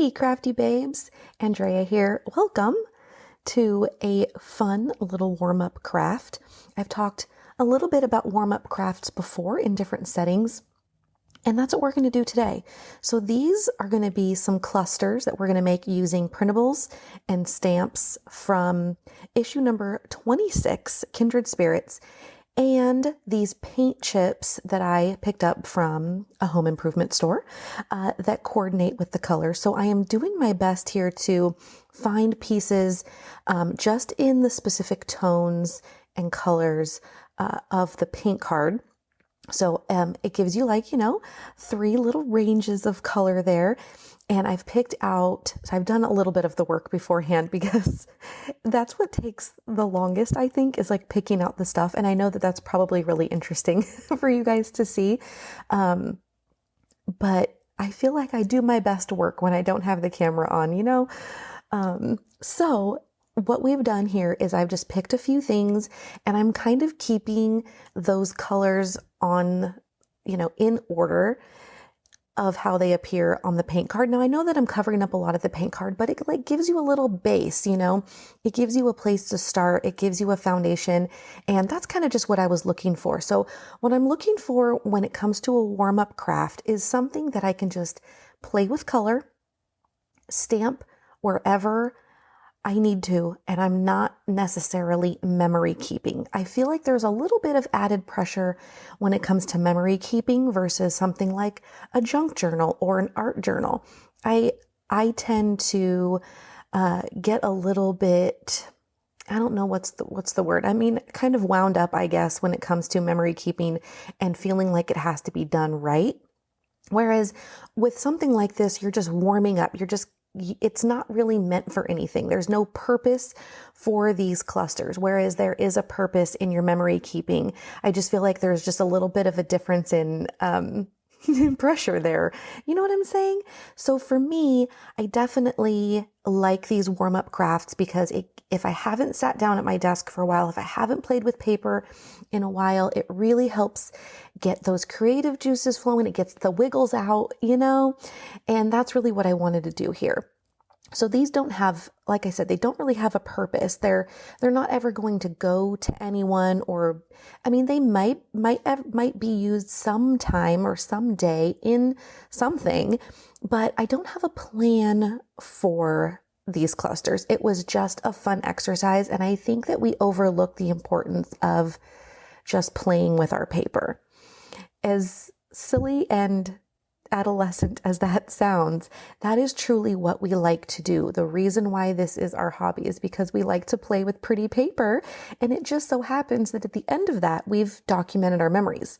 Hey, crafty babes, Andrea here. Welcome to a fun little warm-up craft. I've talked a little bit about warm-up crafts before in different settings, and that's what we're going to do today. So these are going to be some clusters that we're going to make using printables and stamps from issue number 26, Kindred Spirits, and these paint chips that I picked up from a home improvement store that coordinate with the color. So I am doing my best here to find pieces just in the specific tones and colors of the paint card. So it gives you three little ranges of color there. And I've picked out, so I've done a little bit of the work beforehand because that's what takes the longest, I think, is like picking out the stuff. And I know that that's probably really interesting for you guys to see. But I feel like I do my best work when I don't have the camera on, So what we've done here is I've just picked a few things and I'm kind of keeping those colors on, in order of how they appear on the paint card. Now I know that I'm covering up a lot of the paint card, but it like gives you a little base, it gives you a place to start. It gives you a foundation. And that's kind of just what I was looking for. So what I'm looking for when it comes to a warm-up craft is something that I can just play with color, stamp wherever I need to, and I'm not necessarily memory keeping. I feel like there's a little bit of added pressure when it comes to memory keeping versus something like a junk journal or an art journal. I tend to get a little bit, I don't know what's the word. I mean, kind of wound up, I guess, when it comes to memory keeping and feeling like it has to be done right. Whereas with something like this, you're just warming up. It's not really meant for anything. There's no purpose for these clusters, whereas there is a purpose in your memory keeping. I just feel like there's just a little bit of a difference in pressure there. You know what I'm saying? So for me, I definitely like these warm-up crafts because if I haven't sat down at my desk for a while, if I haven't played with paper in a while, it really helps get those creative juices flowing. It gets the wiggles out, and that's really what I wanted to do here. So these don't have, like I said, they don't really have a purpose. They're not ever going to go to anyone, or, I mean, they might be used sometime or someday in something, but I don't have a plan for these clusters. It was just a fun exercise. And I think that we overlook the importance of just playing with our paper. As silly and adolescent as that sounds, that is truly what we like to do. The reason why this is our hobby is because we like to play with pretty paper. And it just so happens that at the end of that, we've documented our memories.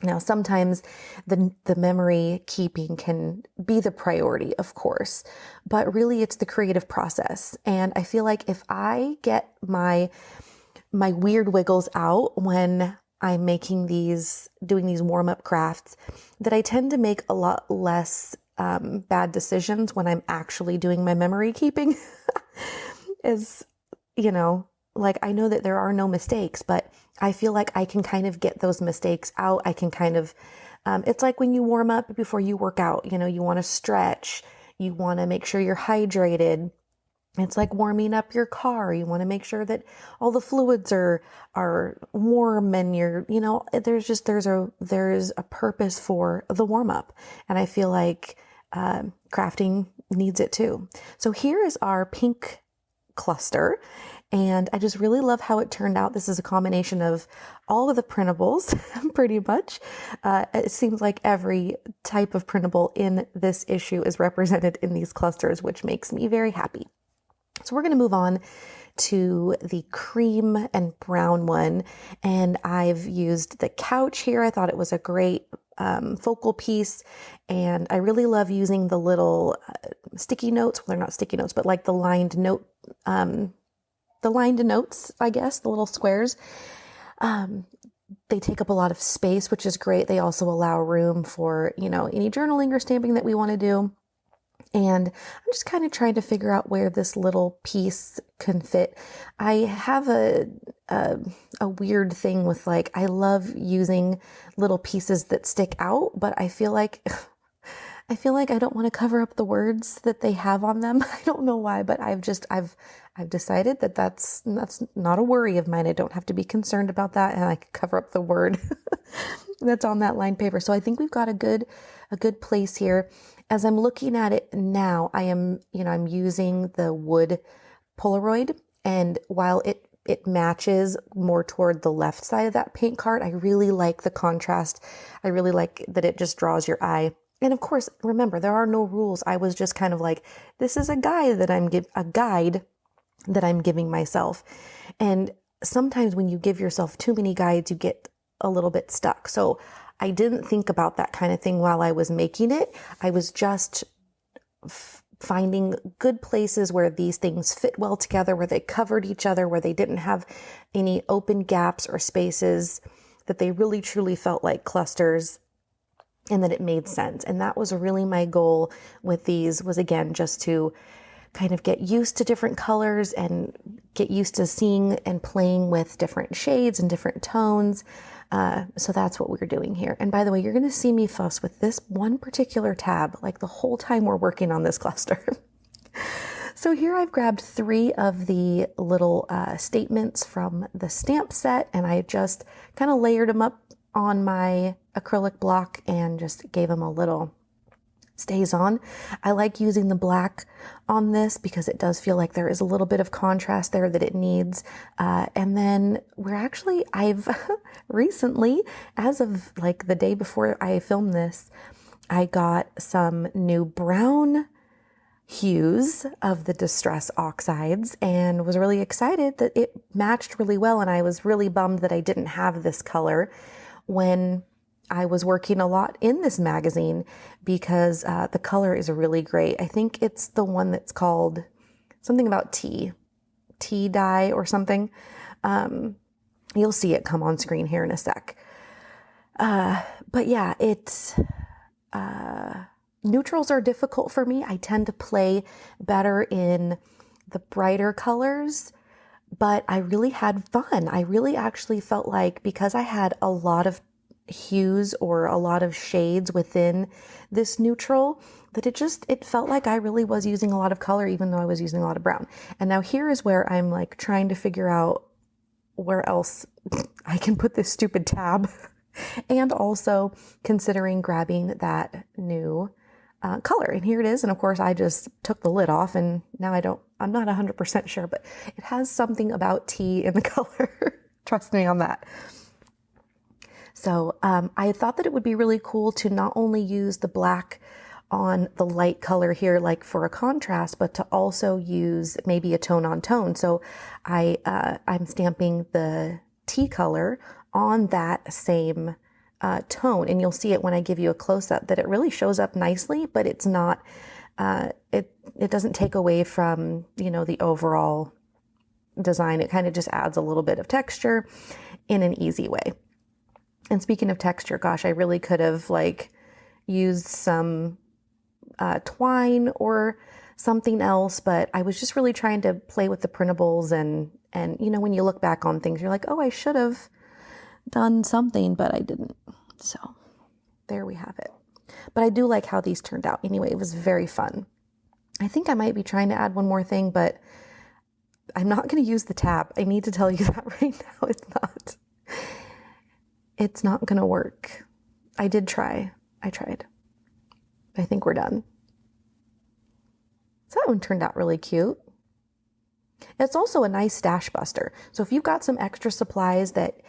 Now, sometimes the memory keeping can be the priority, of course, but really it's the creative process. And I feel like if I get my weird wiggles out when I'm doing these warm-up crafts, that I tend to make a lot less bad decisions when I'm actually doing my memory keeping. I know that there are no mistakes, but I feel like I can kind of get those mistakes out. I can kind of, it's like when you warm up before you work out, you want to stretch, you want to make sure you're hydrated. It's like warming up your car. You want to make sure that all the fluids are warm and there's a purpose for the warm up. And I feel like crafting needs it too. So here is our pink cluster. And I just really love how it turned out. This is a combination of all of the printables, pretty much. It seems like every type of printable in this issue is represented in these clusters, which makes me very happy. So we're going to move on to the cream and brown one. And I've used the couch here. I thought it was a great focal piece. And I really love using the little sticky notes. Well, they're not sticky notes, but like the lined notes, I guess, the little squares. They take up a lot of space, which is great. They also allow room for, any journaling or stamping that we want to do. And I'm just kind of trying to figure out where this little piece can fit. I have a weird thing with I love using little pieces that stick out, but I feel like I feel like I don't want to cover up the words that they have on them. I don't know why, but I've decided that that's not a worry of mine. I don't have to be concerned about that, and I can cover up the word that's on that lined paper. So I think we've got a good place here. As I'm looking at it now, I'm using the wood Polaroid, and while it matches more toward the left side of that paint card, I really like the contrast. I really like that it just draws your eye. And of course, remember, there are no rules. I was just kind of like, this is a guide that I'm giving myself. And sometimes when you give yourself too many guides, you get a little bit stuck. So I didn't think about that kind of thing while I was making it. I was just finding good places where these things fit well together, where they covered each other, where they didn't have any open gaps or spaces, that they really truly felt like clusters, and that it made sense. And that was really my goal with these, was again, just to kind of get used to different colors and get used to seeing and playing with different shades and different tones. So that's what we're doing here. And by the way, you're going to see me fuss with this one particular tab, like the whole time we're working on this cluster. So here I've grabbed 3 of the little statements from the stamp set, and I just kind of layered them up on my acrylic block and just gave them a little stays on. I like using the black on this because it does feel like there is a little bit of contrast there that it needs. And then I've recently, as of like the day before I filmed this, I got some new brown hues of the Distress Oxides and was really excited that it matched really well. And I was really bummed that I didn't have this color when I was working a lot in this magazine, because the color is really great. I think it's the one that's called something about tea dye or something. You'll see it come on screen here in a sec. But yeah, neutrals are difficult for me. I tend to play better in the brighter colors, but I really had fun. I really actually felt like, because I had a lot of hues or a lot of shades within this neutral, that it felt like I really was using a lot of color, even though I was using a lot of brown. And now here is where I'm like trying to figure out where else I can put this stupid tab and also considering grabbing that new color. And here it is. And of course I just took the lid off, and now I'm not 100% sure, but it has something about tea in the color. Trust me on that. So I thought that it would be really cool to not only use the black on the light color here, like for a contrast, but to also use maybe a tone on tone. So I'm stamping the tea color on that same tone, and you'll see it when I give you a close-up that it really shows up nicely, but it's not, it doesn't take away from, the overall design. It kind of just adds a little bit of texture in an easy way. And speaking of texture, gosh, I really could have used some twine or something else, but I was just really trying to play with the printables, and when you look back on things, you're like, oh, I should have done something, but I didn't. So there we have it. But I do like how these turned out. Anyway, it was very fun. I think I might be trying to add one more thing, but I'm not going to use the tab. I need to tell you that right now. It's not going to work. I did try. I tried. I think we're done. So that one turned out really cute. It's also a nice stash buster. So if you've got some extra supplies that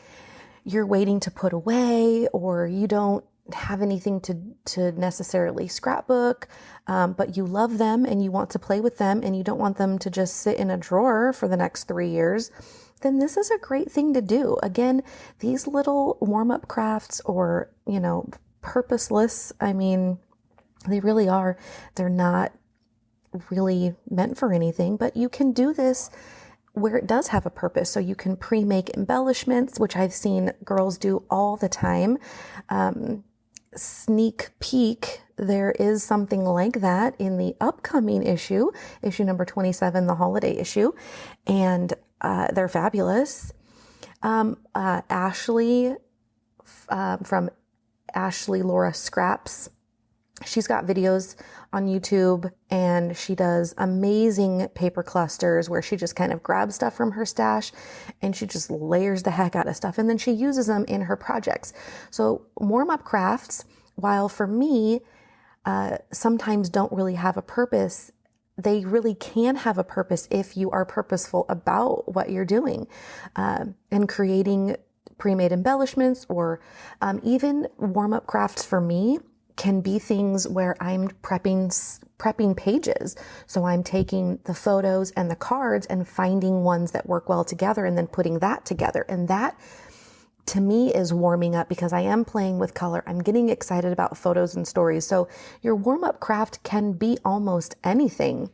you're waiting to put away, or you don't have anything to necessarily scrapbook, but you love them and you want to play with them and you don't want them to just sit in a drawer for the next 3 years, then this is a great thing to do. Again, these little warm-up crafts, or, purposeless, they really are. They're not really meant for anything, but you can do this where it does have a purpose. So you can pre-make embellishments, which I've seen girls do all the time. Sneak peek, there is something like that in the upcoming issue number 27, the holiday issue, and they're fabulous. Ashley from Ashley Laura Scraps She's got videos on YouTube, and she does amazing paper clusters where she just kind of grabs stuff from her stash and she just layers the heck out of stuff, and then she uses them in her projects. So warm up crafts, while for me, sometimes don't really have a purpose, they really can have a purpose if you are purposeful about what you're doing, and creating pre-made embellishments, or even warm-up crafts for me can be things where I'm prepping pages. So I'm taking the photos and the cards and finding ones that work well together and then putting that together. And that to me is warming up, because I am playing with color. I'm getting excited about photos and stories. So your warm-up craft can be almost anything.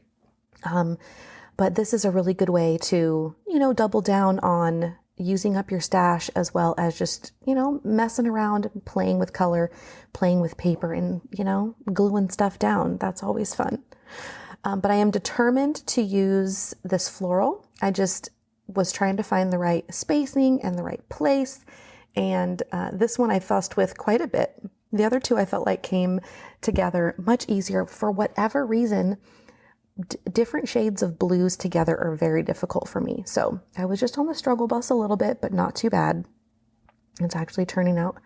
But this is a really good way to, double down on using up your stash, as well as just, messing around, playing with color, playing with paper, and, gluing stuff down. That's always fun. But I am determined to use this floral. I just was trying to find the right spacing and the right place. And this one I fussed with quite a bit. The other two I felt like came together much easier. For whatever reason, different shades of blues together are very difficult for me. So I was just on the struggle bus a little bit, but not too bad. It's actually turning out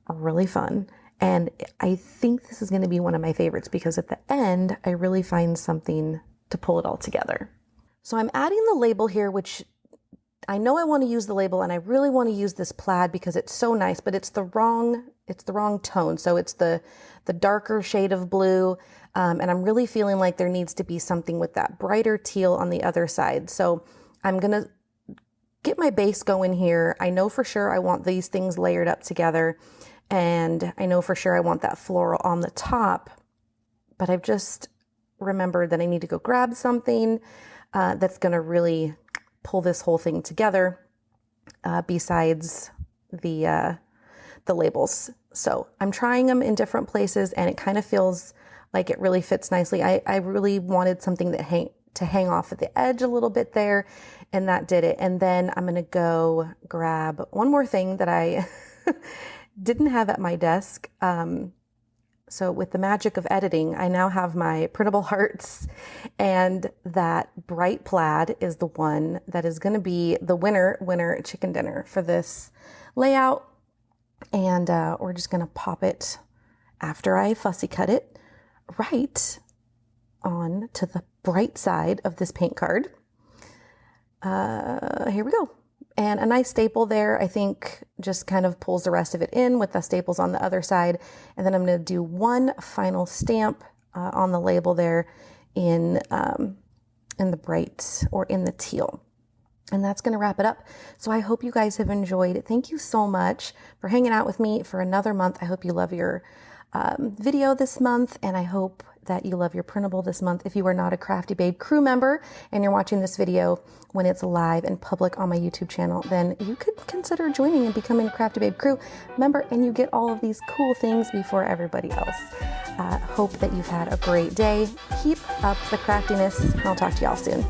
really fun. And I think this is going to be one of my favorites, because at the end, I really find something to pull it all together. So I'm adding the label here, which I know I want to use the label, and I really want to use this plaid because it's so nice, but it's the wrong tone. So it's the darker shade of blue. And I'm really feeling like there needs to be something with that brighter teal on the other side. So I'm going to get my base going here. I know for sure I want these things layered up together, and I know for sure I want that floral on the top, but I've just remembered that I need to go grab something that's going to really pull this whole thing together, besides the labels. So I'm trying them in different places, and it kind of feels like it really fits nicely. I really wanted something that hang off at the edge a little bit there, and that did it. And then I'm going to go grab one more thing that I didn't have at my desk. So with the magic of editing, I now have my printable hearts, and that bright plaid is the one that is going to be the winner chicken dinner for this layout. And we're just going to pop it, after I fussy cut it, right on to the bright side of this paint card. Here we go. And a nice staple there, I think, just kind of pulls the rest of it in with the staples on the other side. And then I'm going to do one final stamp on the label there in the bright, or in the teal. And that's going to wrap it up. So I hope you guys have enjoyed it. Thank you so much for hanging out with me for another month. I hope you love your video this month, and I hope that you love your printable this month. If you are not a Crafty Babe crew member and you're watching this video when it's live and public on my YouTube channel, then you could consider joining and becoming a Crafty Babe crew member, and you get all of these cool things before everybody else. Hope that you've had a great day. Keep up the craftiness. I'll talk to y'all soon.